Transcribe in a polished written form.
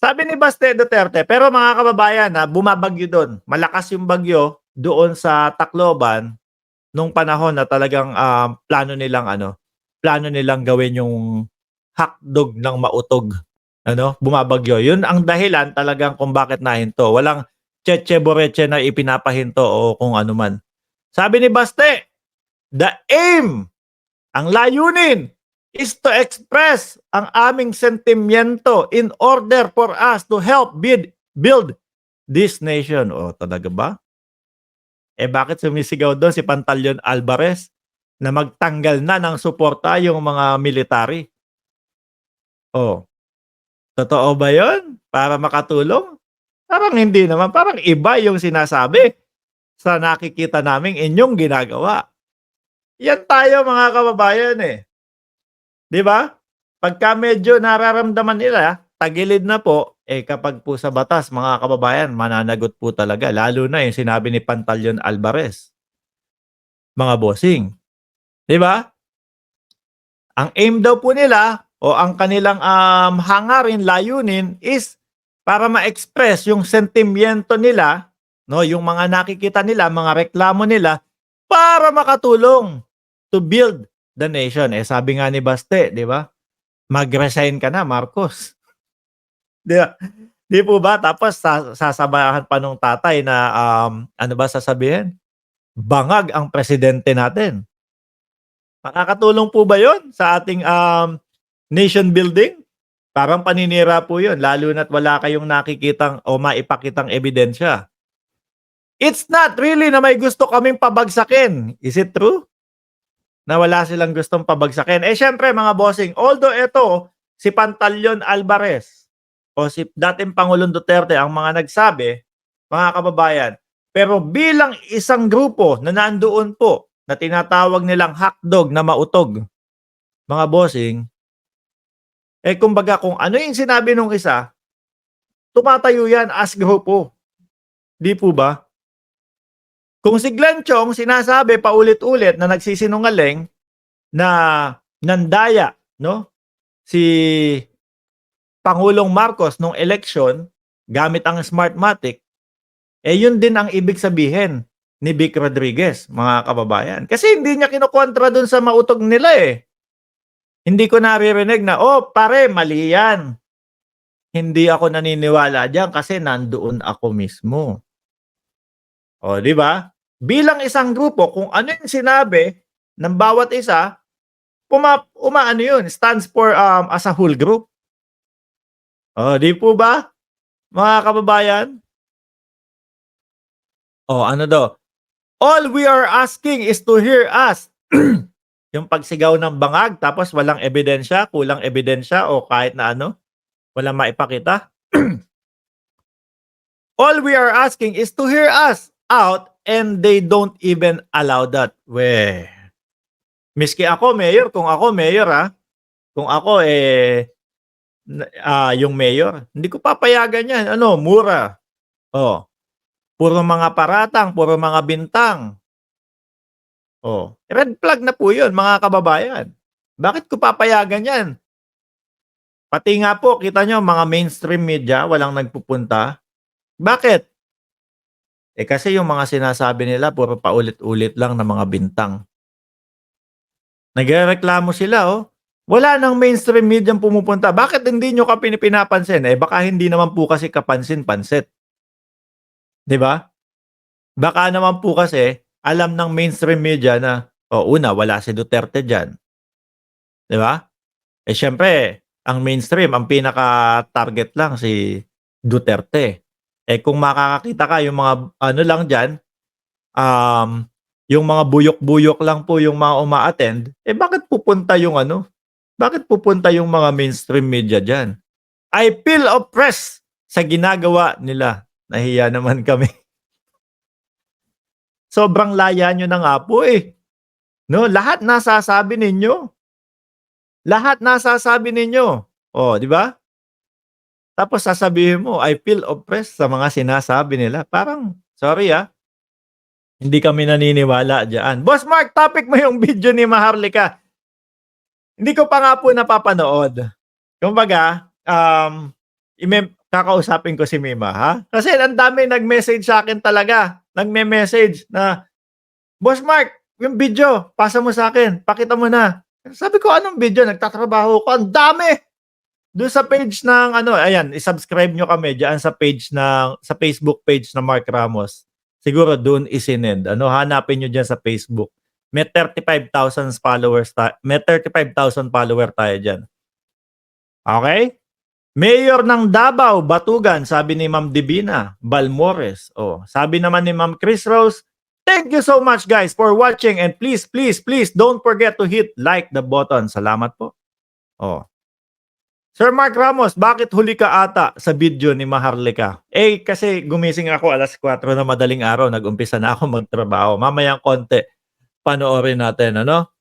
Sabi ni Baste Duterte, pero mga kababayan, bumabagyo do'n. Malakas yung bagyo doon sa Tacloban nung panahon na talagang, plano nilang gawin yung hakdog ng mautog, bumabagyo. Yun ang dahilan talagang kung bakit nahinto. Walang tsetsa boretsa na ipinapahinto o kung ano man. Sabi ni Baste, "The aim, ang layunin is to express ang aming sentimiento in order for us to help build this nation." O, talaga ba? Bakit sumisigaw do'n si Pantaleon Alvarez na magtanggal na ng suporta yung mga military? Oh, totoo ba 'yun? Para makatulong? Parang hindi naman, parang iba yung sinasabi sa nakikita naming inyong ginagawa. Yan tayo mga kababayan, 'di ba? Pagka medyo nararamdaman nila tagilid na po, kapag po sa batas mga kababayan mananagot po talaga, lalo na yung sinabi ni Pantaleon Alvarez, mga bossing, 'di ba? Ang aim daw po nila o ang kanilang, hangarin, layunin is para ma-express yung sentimiento nila, 'no, yung mga nakikita nila, mga reklamo nila para makatulong to build the nation. Sabi nga ni Baste, 'di ba, "Mag-resign ka na, Marcos." 'Di ba? 'Di po ba? Tapos sasabayan pa nung tatay na, ano ba sasabihin? "Bangag ang presidente natin." Makakatulong po ba 'yun sa ating, nation building? Parang paninira po 'yun lalo na't wala kayong nakikitang o maipakitang ebidensya. It's not really na may gusto kaming pabagsakin. Is it true? Na wala silang gustong pabagsakin? Siyempre mga bossing, although eto si Pantaleon Alvarez o si dating Pangulong Duterte ang mga nagsabi, mga kababayan, pero bilang isang grupo na nandoon po na tinatawag nilang hakdog na mautog, mga bossing, kumbaga kung ano yung sinabi nung isa, tumatayo yan as grupo. 'Di po ba? Kung si Glenn Chong sinasabi paulit-ulit na nagsisinungaling na nandaya, 'no, si Pangulong Marcos nung eleksyon gamit ang Smartmatic, yun din ang ibig sabihin ni Vic Rodriguez, mga kababayan. Kasi hindi niya kinukontra dun sa mautog nila, Hindi ko naririnig na, "Oh, pare mali yan. Hindi ako naniniwala diyan kasi nandoon ako mismo." Oh, 'di ba? Bilang isang grupo kung ano yung sinabi ng bawat isa, umaano yun, stands for, as a whole group. Oh, 'di po ba, mga kababayan? Oh, ano daw, "All we are asking is to hear us." Yung pagsigaw ng bangag tapos walang ebidensya, kulang ebidensya o kahit na ano, walang maipakita. "All we are asking is to hear us out and they don't even allow that." Weh, miski ako mayor, kung ako mayor, kung ako, yung mayor, hindi ko papayagan 'yan. Ano, mura, oh, puro mga paratang, puro mga bintang. Oh, red flag na po 'yun mga kababayan. Bakit ko papayagan 'yan? Pati nga po kita niyo mga mainstream media walang nagpupunta. Bakit? Kasi yung mga sinasabi nila puro paulit-ulit lang na mga bintang. Nagrereklamo sila, wala ng mainstream media pumupunta. Bakit hindi niyo kami pinapansin? Baka hindi naman po kasi kapansin-pansit, 'di ba? Baka naman po kasi alam ng mainstream media na, una wala si Duterte diyan, 'di ba? Siyempre ang mainstream ang pinaka-target lang si Duterte. Kung makakakita ka yung mga ano lang diyan, um, yung mga buyok-buyok lang po yung mga uma-attend, bakit pupunta yung ano, bakit pupunta yung mga mainstream media diyan? I feel oppressed sa ginagawa nila. Nahiya naman kami. Sobrang laya niyo na nga po, 'no? Lahat nasasabi ninyo. Lahat nasasabi ninyo. Oh, 'di ba? Tapos sasabihin mo, "I feel oppressed" sa mga sinasabi nila. Parang, sorry, hindi kami naniniwala diyan. Boss Mark, topic mo yung video ni Maharlika. Hindi ko pa nga po napapanood. Kumbaga, kakausapin ko si Mima, ha? Kasi ang dami nag-message sa akin talaga. Nagme-message na, "Boss Mark, yung video, pasa mo sa akin, pakita mo na." Sabi ko, "Anong video? Nagtatrabaho ko." Ang dami! Do'n sa page ng ano, ayan, i-subscribe niyo kami diyan sa page ng sa Facebook page ng Mark Ramos. Siguro do'n isinend. Ano, hanapin niyo diyan sa Facebook. May 35,000 follower tayo diyan. Okey? Mayor ng Davao, Batugan, sabi ni Ma'am Divina Balmores. Oh, sabi naman ni Ma'am Chris Rose, "Thank you so much guys for watching and please, please, please don't forget to hit like the button." Salamat po. Oh. Sir Mark Ramos, bakit huli ka ata sa video ni Maharlika? Eh, kasi gumising ako 4:00 ng madaling araw, nag-umpisa na ako magtrabaho. Mamayang konti panoorin natin, ano?